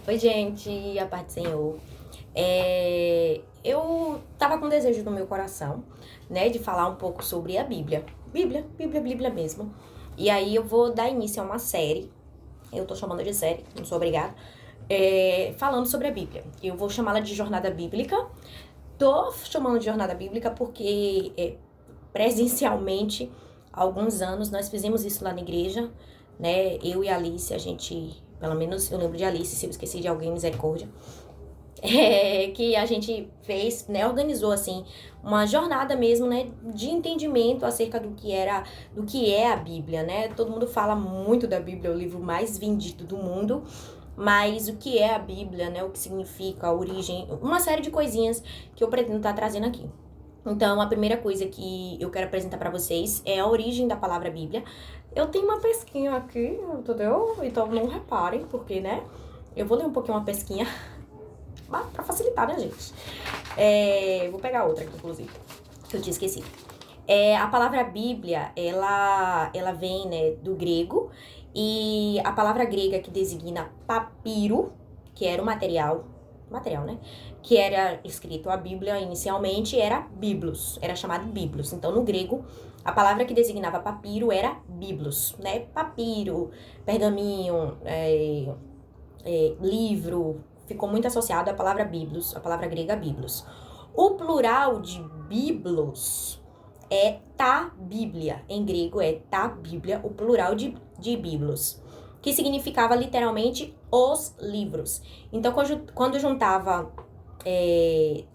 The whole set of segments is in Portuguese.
Oi, gente, a paz do Senhor. Eu tava com desejo no meu coração, né, de falar um pouco sobre a Bíblia. Bíblia mesmo. E aí eu vou dar início a uma série, eu tô chamando de série, não sou obrigada, falando sobre a Bíblia. Eu vou chamá-la de Jornada Bíblica. Tô chamando de Jornada Bíblica porque, presencialmente, há alguns anos, nós fizemos isso lá na igreja, né, eu e a Alice, a gente... Pelo menos eu lembro de Alice, se eu esqueci de alguém, misericórdia. Que a gente fez, né, organizou assim uma jornada mesmo, né, de entendimento acerca do que é a Bíblia, né? Todo mundo fala muito da Bíblia, é o livro mais vendido do mundo, mas o que é a Bíblia, né? O que significa, a origem, uma série de coisinhas que eu pretendo estar trazendo aqui. Então, a primeira coisa que eu quero apresentar para vocês é a origem da palavra Bíblia. Eu tenho uma pesquinha aqui, entendeu? Então não reparem, porque, né? Eu vou ler um pouquinho uma pesquinha pra facilitar, né, gente? Vou pegar outra aqui, inclusive, que eu tinha esquecido. A palavra Bíblia, ela vem, né, do grego, e a palavra grega que designa papiro, que era o material, né, que era escrito a Bíblia inicialmente, era biblos, era chamado biblos. Então, no grego, a palavra que designava papiro era biblos, né, papiro, pergaminho, livro, ficou muito associado à palavra biblos, a palavra grega biblos. O plural de biblos é tá bíblia, em grego é tá bíblia, o plural de biblos, que significava literalmente os livros. Então, quando juntava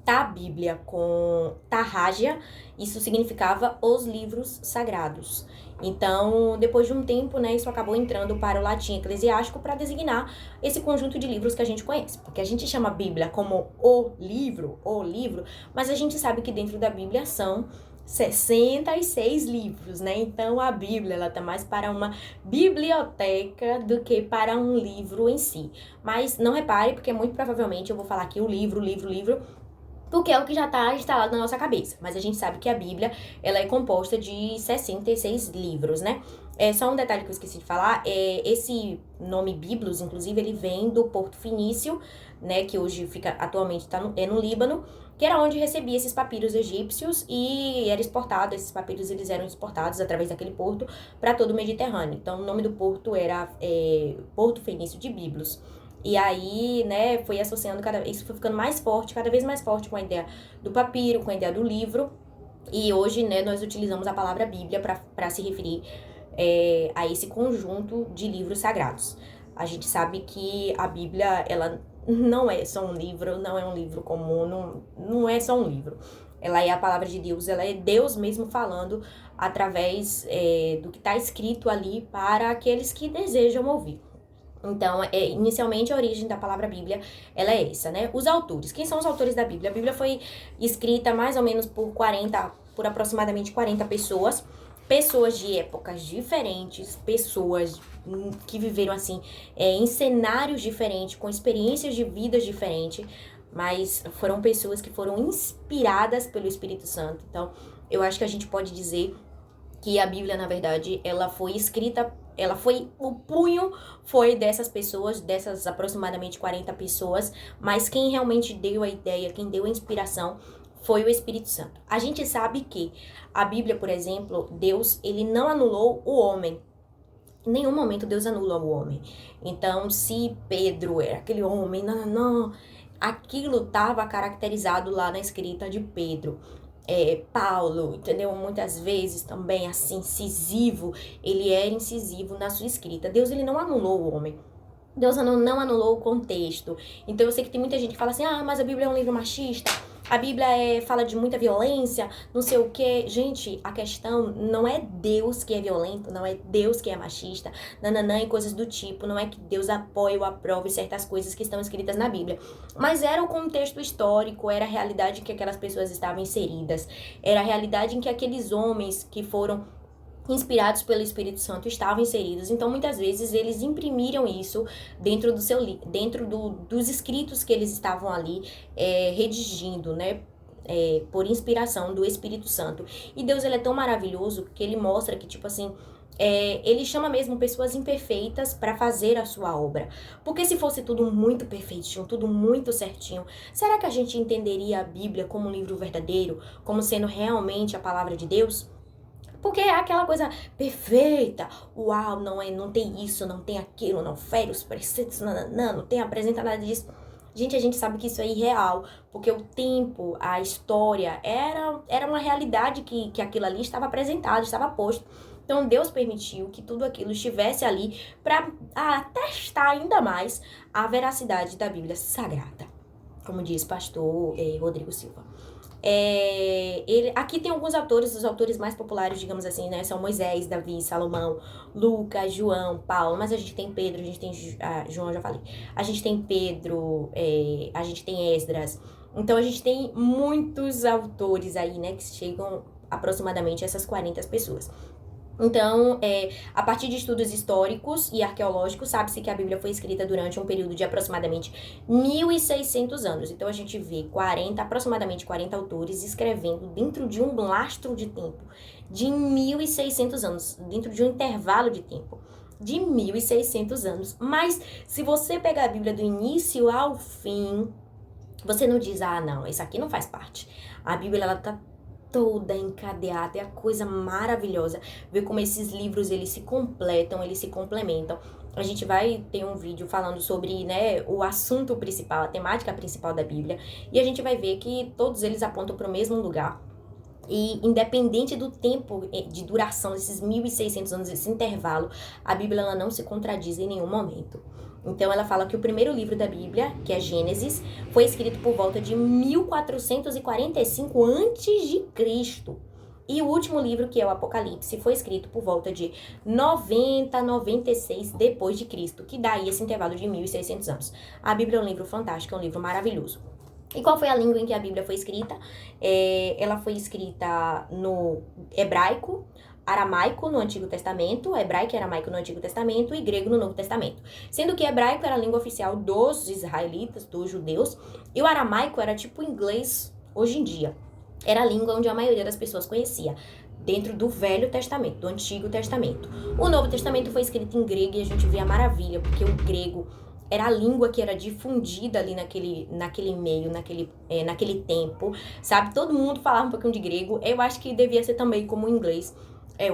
tá bíblia com tarrágia, isso significava os livros sagrados. Então, depois de um tempo, né, isso acabou entrando para o latim eclesiástico para designar esse conjunto de livros que a gente conhece. Porque a gente chama a Bíblia como o livro, mas a gente sabe que dentro da Bíblia são 66 livros, né? Então, a Bíblia, ela tá mais para uma biblioteca do que para um livro em si. Mas não repare, porque muito provavelmente eu vou falar aqui o livro, porque é o que já está instalado na nossa cabeça. Mas a gente sabe que a Bíblia, ela é composta de 66 livros, né? Só um detalhe que eu esqueci de falar, esse nome Biblos, inclusive, ele vem do Porto Fenício, né? Que hoje fica, atualmente, no Líbano, que era onde recebia esses papiros egípcios e era exportado, esses papiros eles eram exportados através daquele porto para todo o Mediterrâneo. Então, o nome do porto era Porto Fenício de Biblos. E aí, né, foi associando isso foi ficando mais forte, cada vez mais forte com a ideia do papiro, com a ideia do livro. E hoje, né, nós utilizamos a palavra Bíblia para se referir a esse conjunto de livros sagrados. A gente sabe que a Bíblia, ela não é só um livro, não é um livro comum, não é só um livro. Ela é a palavra de Deus, ela é Deus mesmo falando através do que está escrito ali para aqueles que desejam ouvir. Então, inicialmente, a origem da palavra Bíblia, ela é essa, né? Os autores. Quem são os autores da Bíblia? A Bíblia foi escrita mais ou menos por aproximadamente 40 pessoas. Pessoas de épocas diferentes, pessoas que viveram, assim, em cenários diferentes, com experiências de vidas diferentes, mas foram pessoas que foram inspiradas pelo Espírito Santo. Então, eu acho que a gente pode dizer que a Bíblia, na verdade, ela foi escrita, o punho foi dessas pessoas, dessas aproximadamente 40 pessoas, mas quem realmente deu a ideia, quem deu a inspiração foi o Espírito Santo. A gente sabe que a Bíblia, por exemplo, Deus, ele não anulou o homem. Em nenhum momento Deus anula o homem. Então, se Pedro era aquele homem, não, aquilo estava caracterizado lá na escrita de Pedro. Paulo, entendeu? Muitas vezes também, assim, incisivo, ele era incisivo na sua escrita. Deus, ele não anulou o homem. Deus não anulou o contexto. Então, eu sei que tem muita gente que fala assim, mas a Bíblia é um livro machista, a Bíblia fala de muita violência, não sei o quê. Gente, a questão não é Deus que é violento, não é Deus que é machista, nananã e coisas do tipo. Não é que Deus apoia ou aprove certas coisas que estão escritas na Bíblia. Mas era o contexto histórico, era a realidade em que aquelas pessoas estavam inseridas, era a realidade em que aqueles homens que foram inspirados pelo Espírito Santo estavam inseridos. Então, muitas vezes, eles imprimiram isso dentro dos escritos que eles estavam ali redigindo, né? Por inspiração do Espírito Santo. E Deus, ele é tão maravilhoso que ele mostra que, tipo assim, ele chama mesmo pessoas imperfeitas para fazer a sua obra. Porque se fosse tudo muito perfeitinho, tudo muito certinho, será que a gente entenderia a Bíblia como um livro verdadeiro, como sendo realmente a palavra de Deus? Porque é aquela coisa perfeita, uau, não tem isso, não tem aquilo, não fere os preceitos, não tem apresenta nada disso. Gente, a gente sabe que isso é irreal, porque o tempo, a história, era uma realidade que aquilo ali estava apresentado, estava posto. Então, Deus permitiu que tudo aquilo estivesse ali para testar ainda mais a veracidade da Bíblia Sagrada, como diz pastor Rodrigo Silva. Aqui tem alguns autores, os autores mais populares, digamos assim, né? São Moisés, Davi, Salomão, Lucas, João, Paulo, mas a gente tem Pedro, a gente tem João, já falei. A gente tem Pedro, a gente tem Esdras. Então a gente tem muitos autores aí, né? Que chegam aproximadamente a essas 40 pessoas. Então, a partir de estudos históricos e arqueológicos, sabe-se que a Bíblia foi escrita durante um período de aproximadamente 1.600 anos. Então, a gente vê aproximadamente 40 autores escrevendo dentro de um lastro de tempo de 1.600 anos, dentro de um intervalo de tempo de 1.600 anos. Mas, se você pegar a Bíblia do início ao fim, você não diz, não, isso aqui não faz parte. A Bíblia, ela tá toda encadeada, é a coisa maravilhosa ver como esses livros eles se completam, eles se complementam. A gente vai ter um vídeo falando sobre, né, o assunto principal, a temática principal da Bíblia, e a gente vai ver que todos eles apontam para o mesmo lugar. E independente do tempo de duração, desses 1.600 anos, esse intervalo, a Bíblia ela não se contradiz em nenhum momento. Então, ela fala que o primeiro livro da Bíblia, que é Gênesis, foi escrito por volta de 1445 a.C. E o último livro, que é o Apocalipse, foi escrito por volta de 96 depois de Cristo, que dá aí esse intervalo de 1.600 anos. A Bíblia é um livro fantástico, é um livro maravilhoso. E qual foi a língua em que a Bíblia foi escrita? Ela foi escrita no hebraico, aramaico no Antigo Testamento, hebraico e aramaico no Antigo Testamento e grego no Novo Testamento. Sendo que hebraico era a língua oficial dos israelitas, dos judeus, e o aramaico era tipo o inglês hoje em dia. Era a língua onde a maioria das pessoas conhecia, dentro do Velho Testamento, do Antigo Testamento. O Novo Testamento foi escrito em grego e a gente vê a maravilha, porque o grego era a língua que era difundida ali naquele meio, naquele tempo, sabe? Todo mundo falava um pouquinho de grego. Eu acho que devia ser também como o inglês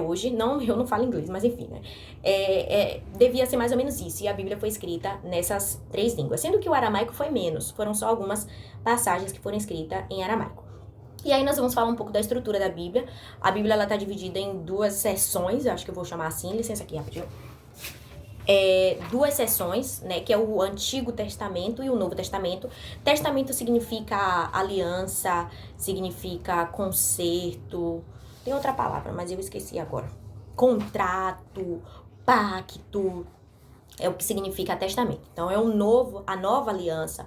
hoje. Não, eu não falo inglês, mas enfim, né? Devia ser mais ou menos isso. E a Bíblia foi escrita nessas 3 línguas. Sendo que o aramaico foi menos. Foram só algumas passagens que foram escritas em aramaico. E aí nós vamos falar um pouco da estrutura da Bíblia. A Bíblia, ela tá dividida em 2 seções, eu acho que eu vou chamar assim. Licença aqui, rapidinho. 2 seções, né, que é o Antigo Testamento e o Novo Testamento. Testamento significa aliança, significa concerto, tem outra palavra, mas eu esqueci agora. Contrato, pacto, é o que significa testamento. Então, é a nova aliança,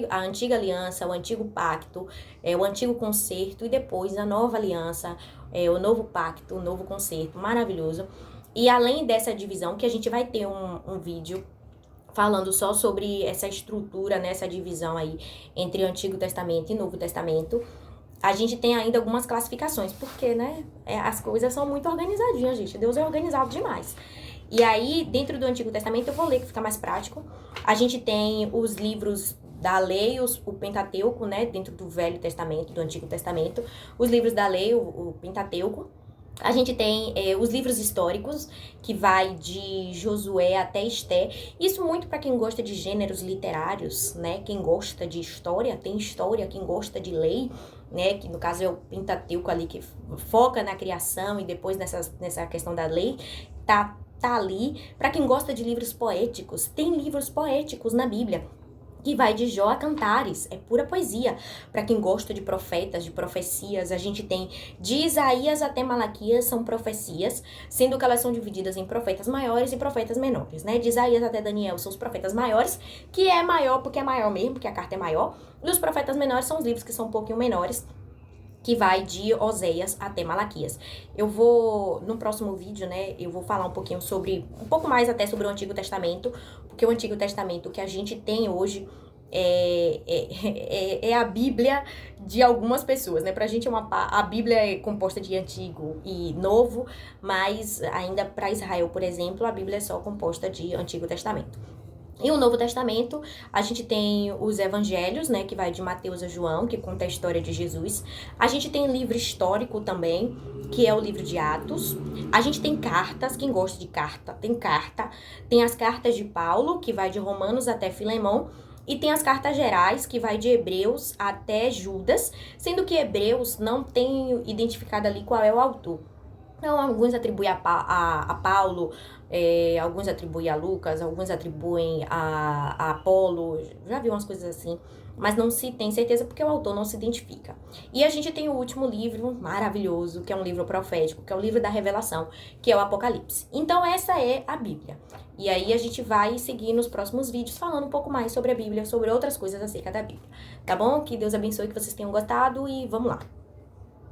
a antiga aliança, o antigo pacto, o antigo concerto e depois a nova aliança, o novo pacto, o novo concerto, maravilhoso. E além dessa divisão, que a gente vai ter um vídeo falando só sobre essa estrutura, né, essa divisão aí entre Antigo Testamento e Novo Testamento, a gente tem ainda algumas classificações, porque, né, as coisas são muito organizadinhas, gente. Deus é organizado demais. E aí, dentro do Antigo Testamento, eu vou ler que fica mais prático. A gente tem os livros da lei, o Pentateuco, né, dentro do Velho Testamento, do Antigo Testamento. Os livros da lei, o Pentateuco. A gente tem os livros históricos, que vai de Josué até Esté. Isso muito para quem gosta de gêneros literários, né? Quem gosta de história, tem história. Quem gosta de lei, né? Que no caso é o Pentateuco ali, que foca na criação e depois nessa questão da lei. Tá ali. Para quem gosta de livros poéticos, tem livros poéticos na Bíblia, que vai de Jó a Cantares, é pura poesia. Para quem gosta de profetas, de profecias, a gente tem de Isaías até Malaquias, são profecias, sendo que elas são divididas em profetas maiores e profetas menores, né? De Isaías até Daniel são os profetas maiores, que é maior porque é maior mesmo, porque a carta é maior, e os profetas menores são os livros que são um pouquinho menores, que vai de Oséias até Malaquias. Eu vou, no próximo vídeo, né, eu vou falar um pouco mais até sobre o Antigo Testamento, porque o Antigo Testamento que a gente tem hoje é a Bíblia de algumas pessoas, né? Pra gente a Bíblia é composta de Antigo e Novo, mas ainda para Israel, por exemplo, a Bíblia é só composta de Antigo Testamento. E o Novo Testamento, a gente tem os evangelhos, né, que vai de Mateus a João, que conta a história de Jesus. A gente tem livro histórico também, que é o livro de Atos. A gente tem cartas, quem gosta de carta, tem carta. Tem as cartas de Paulo, que vai de Romanos até Filemão. E tem as cartas gerais, que vai de Hebreus até Judas, sendo que Hebreus não tem identificado ali qual é o autor. Então, alguns atribuem a Paulo, alguns atribuem a Lucas, alguns atribuem a Apolo, já vi umas coisas assim, mas não se tem certeza porque o autor não se identifica. E a gente tem o último livro maravilhoso, que é um livro profético, que é o livro da Revelação, que é o Apocalipse. Então, essa é a Bíblia. E aí a gente vai seguir nos próximos vídeos falando um pouco mais sobre a Bíblia, sobre outras coisas acerca da Bíblia. Tá bom? Que Deus abençoe, que vocês tenham gostado e vamos lá.